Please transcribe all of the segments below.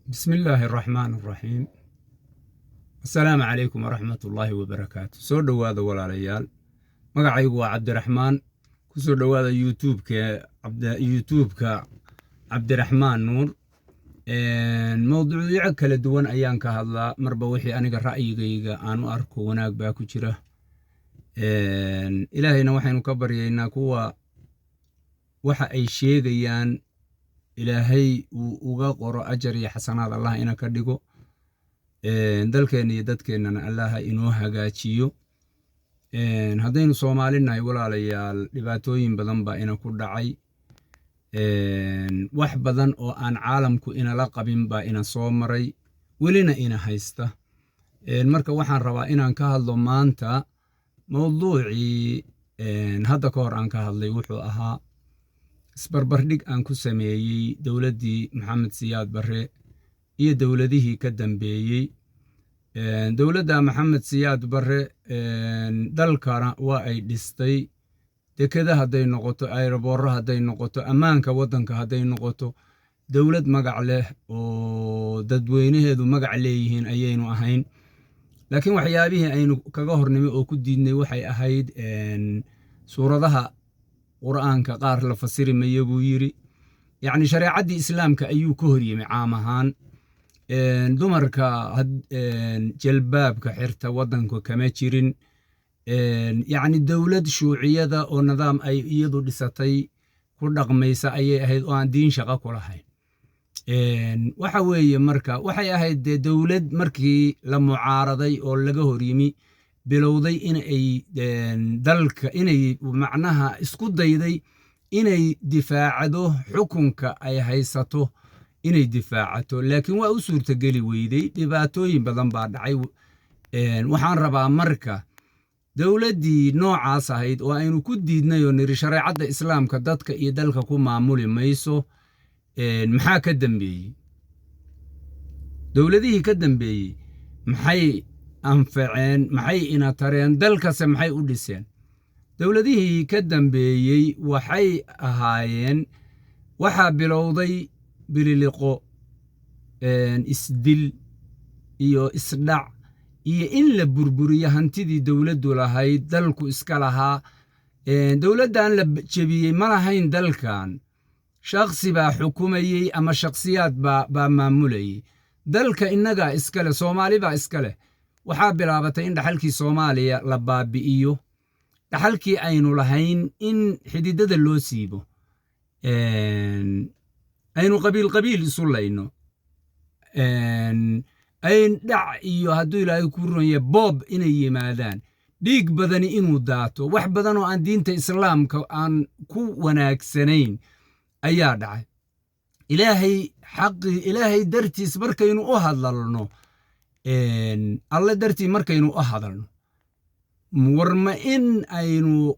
بسم الله الرحمن الرحيم. السلام عليكم ورحمة الله وبركاته. سو دواada walaalayaal, magacaygu waa Cabdiraxmaan. ku soo dhawaada YouTube-ka Cabdiraxmaan Nuur. mowduucyo kala duwan ayaan ka hadlaa, marba wixii aniga ra'yigayga aan u arko wanaag baa ku jira. ilaahayna waxaynu ka baryaynaa kuwa waxa ay sheegayaan ilaahay uu uga qoro ajar iyo xasanaad Allah ina ka dhigo. dalkeena iyo dadkeennana Allah inoo hagaajiyo. haddaynu Soomaalinahay walaalayaal, dhibaatooyin badan baa ina ku dhacay. wax badan oo aan caalamku inala qabin baa ina soo maray, welina ina haysta. marka waxaan rabaa inaan ka hadlo maanta mowduucii hadda ka hor aan ka hadlay wuxuu ahaa isbarbardhig aan ku sameeyey dowladdii Maxamed Siyaad Barre iyo dowladihii ka dambeeyey. dowladda Maxamed Siyaad Barre dalkana waa ay dhistay, dekada hadday noqoto, aeroboorro hadday noqoto, ammaanka waddanka hadday noqoto, dowlad magac leh oo dadweynaheedu magac leeyihiin ayaynu ahayn. laakiin waxyaabihii aynu kaga hornimay oo ku diidnay waxay ahayd suuradaha qur'aanka qaar la fasiri mayo buu yiri. yacni shareecaddii islaamka ayuu ka hor yimi caam ahaan. dumarka jalbaabka xirta waddanka kama jirin. yacni dowlad shuuciyada oo nidaam ay iyadu dhisatay ku dhaqmaysa ayay ahayd oo aan diin shaqo ku lahayn. waxa weeye marka waxay ahayd dee dowlad markii la mucaaraday oo laga hor yimi bilowday inay dalka inay macnaha isku dayday inay difaacdo xukunka ay haysato inay difaacato, laakiin waa u suurtageli weyday. dhibaatooyin badan baa dhacay. waxaan rabaa marka dowladdii noocaas ahayd oo aynu ku diidnay oo niri shareecadda islaamka dadka iyo dalka ku maamuli mayso, maxaa ka dambeeyey? dowladihii ka dambeeyey maxay anfaceen? maxay ina tareen? dalkase maxay u dhiseen? dowladihii ka dambeeyey waxay ahaayeen, waxaa bilowday bililiqo, isdil iyo isdhac iyo in la burburiyo hantidii dowladdu lahayd, dalku iska lahaa. dowladdan la jebiyey ma lahayn dalkan, shakhsi baa xukumayey ama shakhsiyaad baa maamulayey. dalka innagaa iska leh, Soomaali baa iska leh. waxaa bilaabatay in dhaxalkii Soomaaliya la baabi'iyo, dhaxalkii aynu lahayn in xididada loo siibo, aynu qabiil qabiil isu layno, ayn dhac iyo hadduu ilaahay ku ronye boob inay yimaadaan, dhiig badani inuu daato, wax badan oo aan diinta islaamka aan ku wanaagsanayn ayaa dhacay. ilaahay dartiis markaynu u hadalno, alle dartii markaynu u hadalno, warma in aynu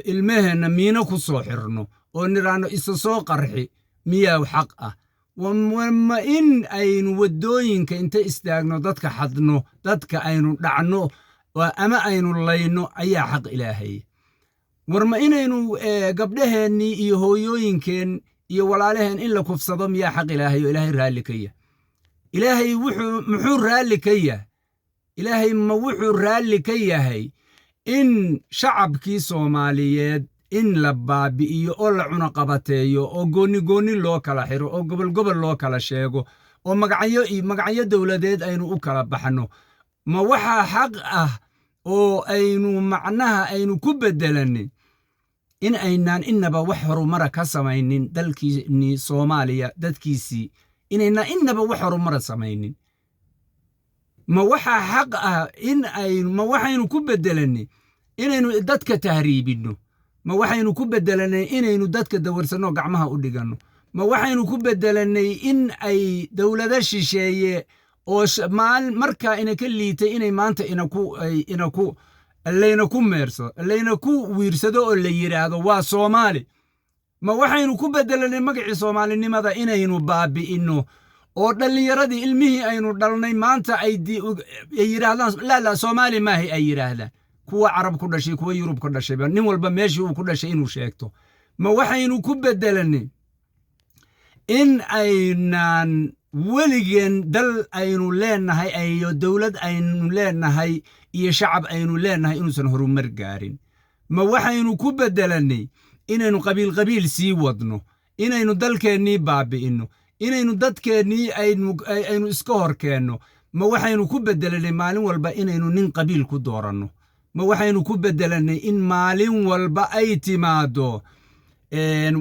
ilmaheenna miino ku soo xirno oo niraano isa soo qarxi miyaa xaq ah? warma in aynu waddooyinka inta istaagno dadka xadno, dadka aynu dhacno ama aynu layno ayaa xaq ilaahay? warma inaynu gabdhaheennii iyo hooyooyinkeen iyo walaalaheen in la kufsado miyaa xaq ilaahay oo ilaahay raalli ka yahay? ilaahay muxuu raalli ka yahay? ilaahay ma wuxuu raalli ka yahay in shacabkii Soomaaliyeed in la baabi'iyo oo la cunaqabateeyo oo gooni loo kala xiro oo gobol loo kala sheego oo magacyo dowladeed aynu u kala baxno? ma waxaa xaq ah oo aynu macnaha aynu ku beddelanay in aynaan innaba wax horumara ka samaynin dalkiinii Soomaaliya dadkiisii, inaynaan innaba wax horumara samaynin? ma waxaa xaq ah in ma waxaynu ku beddelanay inaynu dadka tahriibinno? ma waxaynu ku beddelanay inaynu dadka dawarsanno gacmaha u dhiganno? ma waxaynu ku beddelanay in ay dowlado shisheeye oo markaa ina ka liitay inay maanta layna ku wiirsado oo la yidhaahdo waa Soomaali? ma waxaynu ku beddelanay magacii Soomaalinimada inaynu baabi'inno oo dhallinyaradii ilmihii aynu dhalnay maanta ay yidhaahdaan laa Soomaali maahay ay yidhaahdaan? kuwa carab ku dhashay, kuwa Yurub ku dhashay, nin walba meeshii uu ku dhashay inuu sheegto. ma waxaynu ku beddelanay in aynan weligeen dal aynu leenahay iyo dowlad aynu leenahay iyo shacab aynu leenahay inuusan horumar gaarin ma waxaynu ku bedelannay inaynu qabiil sii wadno inaynu dalkeennii baabi'inno inaynu dadkeennii aynu iska hor keenno ma waxaynu ku bedelannay maalin walba inaynu nin qabiil ku dooranno ma waxaynu ku bedelannay in maalin walba ay timaado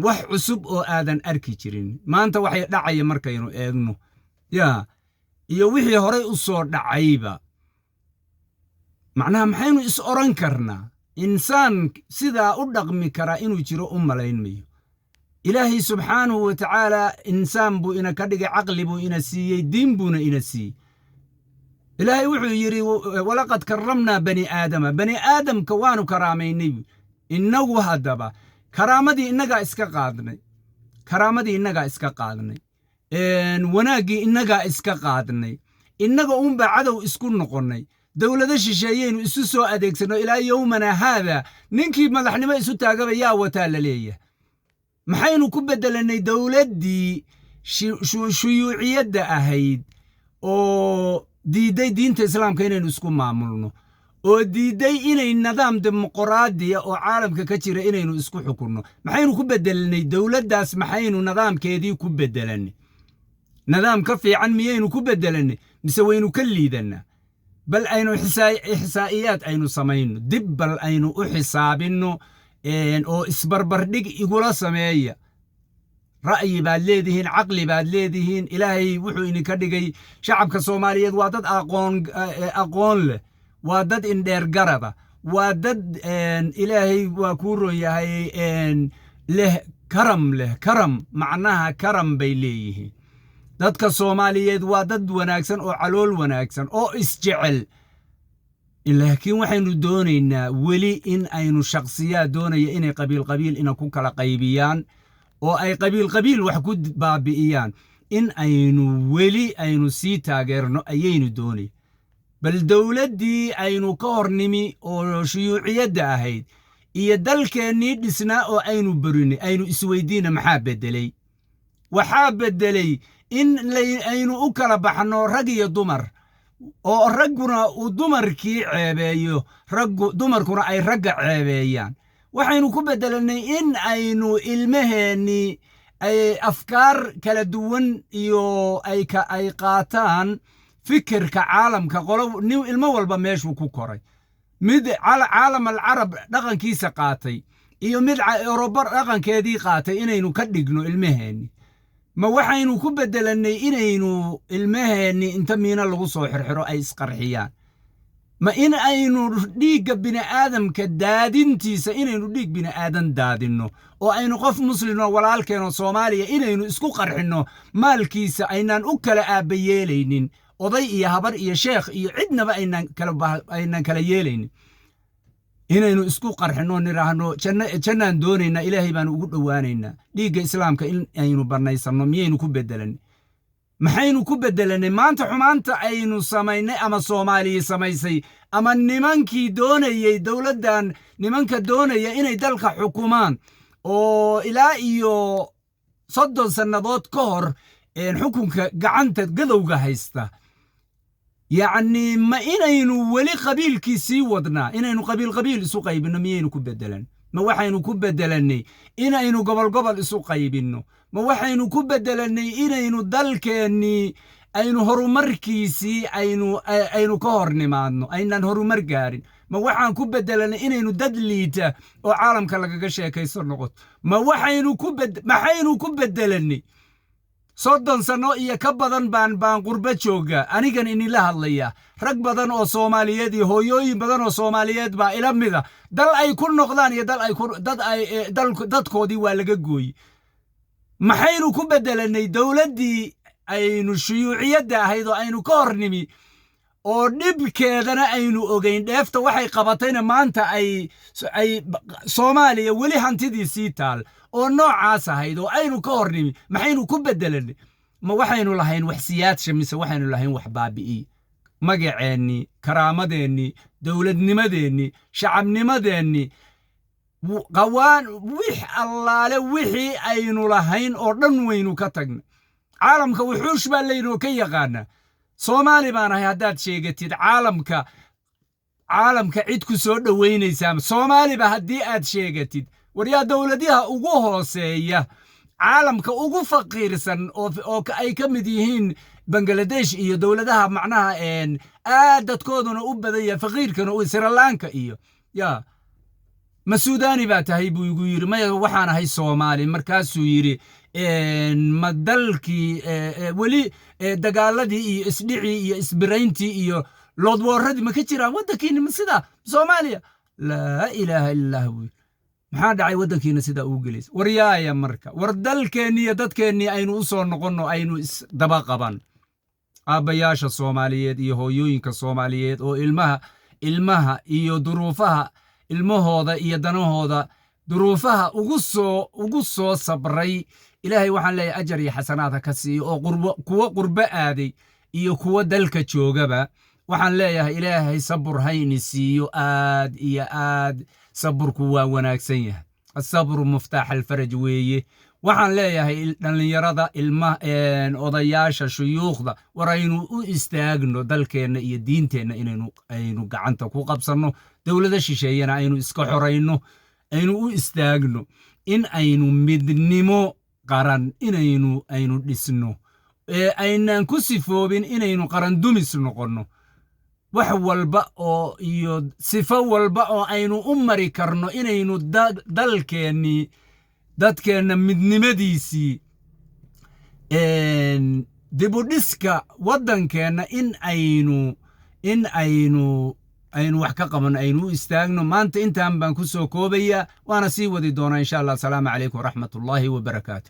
wax cusub oo aadan arki jirin maanta waxay dhacaya markaynu eegno iyo wixii horay u soo dhacayba macnaha maxaynu is oran karnaa insaan sidaa u dhaqmi karaa inuu jiro u malaynmayo ilaahay subxaanahu wa tacaala insaan buu ina ka dhigay caqli buu ina siiyey diin buuna ina siiyey ilaahay wuxuu yidhi walaqad karramnaa bani aadamka waanu karaamaynay innagu haddaba karaamadii innagaa iska qaadnay wanaaggii innagaa iska qaadnay innaga uunbaa cadow isku noqonnay dowlado shisheeyeynu isu soo adeegsanno ilaa yowmana haada ninkii madaxnimo isu taagaba yaa wataa la leeyahay maxaynu ku bedelannay dowladdii shuyuuciyadda ahayd oo diidday diinta islaamka inaynu isku maamulno oo diidday inay nidaam dimuqraadiya oo caalamka ka jira inaynu isku xukunno maxaynu ku bedelannay dowladdaas maxaynu nidaamkeedii ku bedelannay nidaam ka fiican miyaynu ku bedelannay mise waynu ka liidannaa bal aynu ixsaa'iyaad aynu samayno dib bal aynu u xisaabinno oo isbarbardhig igula sameeya ra'yi baad leedihiin caqli baad leedihiin ilaahay wuxuu idinka dhigay shacabka soomaaliyeed waa dad aqoon leh waa dad indheer garada waa dad ilaahay waa kuu ron yahay leh karam macnaha karam bay leeyihiin dadka soomaaliyeed waa dad wanaagsan oo calool wanaagsan oo isjecel laakiin waxaynu doonaynaa weli in aynu shakhsiyaad doonaya inay qabiil ina ku kala qaybiyaan oo ay qabiil wax ku baabi'iyaan in aynu sii taageerno ayaynu doonay bal dowladdii aynu ka hor nimi oo shuyuuciyadda ahayd iyo dalkeennii dhisnaa oo aynu burinay aynu isweydiina maxaa beddelay waxaa beddelay in aynu u kala baxno rag iyo dumar oo ragguna uu dumarkii ceebeeyo dumarkuna ay ragga ceebeeyaan waxaynu ku beddelannay in aynu ilmaheennii ay afkaar kala duwan iyo ay qaataan fikirka caalamka ilmo walba meeshuu ku koray mid caalam alcarab dhaqankiisa qaatay iyo mid Eurooba dhaqankeedii qaatay inaynu ka dhigno ilmaheenni ma waxaynu ku beddelannay inaynu ilmaheenni inta miina lagu soo xirxiro ay isqarxiyaan ma in aynu dhiigga bini'aadamka daadintiisa inaynu dhiig bini'aadan daadinno oo aynu qof muslimoo walaalkeenoo Soomaaliya inaynu isku qarxinno maalkiisa aynaan u kala aabayeelaynin oday iyo habar iyo sheekh iyo cidnaba aynan kala yeelaynin inaynu isku qarxinno niraahno jannaan doonaynaa ilaahay baanu ugu dhowaanaynaa dhiigga islaamka in aynu bannaysanno miyaynu ku beddelannay maxaynu ku beddelannay maanta xumaanta aynu samaynay ama Soomaaliya samaysay ama nimankii doonayay dowladdan nimanka doonaya inay dalka xukumaan oo ilaa iyo 30 sannadood ka hor xukunka gacanta gadowga haysta yacni ma inaynu weli qabiilkii sii wadnaa inaynu qabiil isu qaybinno miyaynu ku beddelan ma waxaynu ku beddelannay inaynu gobol isu qaybinno ma waxaynu ku beddelannay inaynu dalkeennii aynu horumarkiisii aynu ka hor nimaadno aynaan horumar gaarin ma waxaan ku beddelannay inaynu dad liita oo caalamka lagaga sheekayso noqoto maxaynu ku beddelannay 30 sano iyo ka badan baan qurba jooga anigan inila hadlaya rag badan oo Soomaaliyeed iyo hooyooyin badan oo Soomaaliyeed baa ila mida dal ay ku noqdaan iyo dadkoodii waa laga gooyay maxaynu ku beddelannay dowladdii aynu shuyuuciyadda ahayd oo aynu ka hor nimi oo dhibkeedana aynu ogeyn dheefta waxay qabatayna maanta ay Soomaaliya weli hantidii sii taal oo noocaas ahayd oo aynu ka hor nimi maxaynu ku beddelannay ma waxaynu lahayn wax siyaadsha mise waxaynu lahayn wax baabi'i magaceennii karaamadeenni dowladnimadeenni shacabnimadeenni qawaan wix allaale wixii aynu lahayn oo dhan waynu ka tagnay caalamka wuxuush baa laynoo ka yaqaanaa soomaali baan ahay haddaad sheegatid caalamka cid ku soo dhowaynaysaa soomaaliba haddii aad sheegatid waryaa dowladaha ugu hooseeya caalamka ugu faqiirsan oo ay ka mid yihiin bangladesh iyo dowladaha macnaha aad dadkooduna u badan yahay faqiirkana u siralaanka iyo yaa ma suudaani baa tahay buu igu yidhi maya waxaan ahay soomaali markaasuu yidhi ma dalkii weli dagaaladii iyo isdhicii iyo isbirayntii iyo loodwooradii ma ka jiraan waddankiina sida soomaaliya laa ilaaha illallah buu maxaa dhacay waddankiina sidaa ugu gelaysa waryaaya marka war dalkeennii iyo dadkeennii aynu u soo noqonno aynu isdaba qaban aabbayaasha soomaaliyeed iyo hooyooyinka soomaaliyeed oo ilmaha iyo duruufaha ilmahooda iyo danahooda duruufaha ugu soo sabray ilaahay waxaan leeyahay ajar iyo xasanaad ha ka siiyo oo kuwa qurbo aaday iyo kuwa dalka joogaba waxaan leeyahay ilaahay sabur hayni siiyo aad iyo aad saburku waa wanaagsan yahay asabru muftaax alfaraj weeye waxaan leeyahay dhallinyarada odayaasha shuyuukhda war aynu u istaagno dalkeenna iyo diinteenna aynu gacanta ku qabsanno dowlada shisheeyana aynu iska xorayno aynu u istaagno in aynu midnimo qaran aynu dhisno aynaan ku sifoobin inaynu qaran dumis noqonno wax walba oo iyo sifo walba oo aynu u mari karno inaynu dadkeenna midnimadiisii dibudhiska waddankeenna in aynu wax ka qabanno aynu u istaagno maanta intaan baan ku soo koobayaa waana sii wadi doonaa insha allah asalaamu calaykum waraxmatullaahi wabarakaatu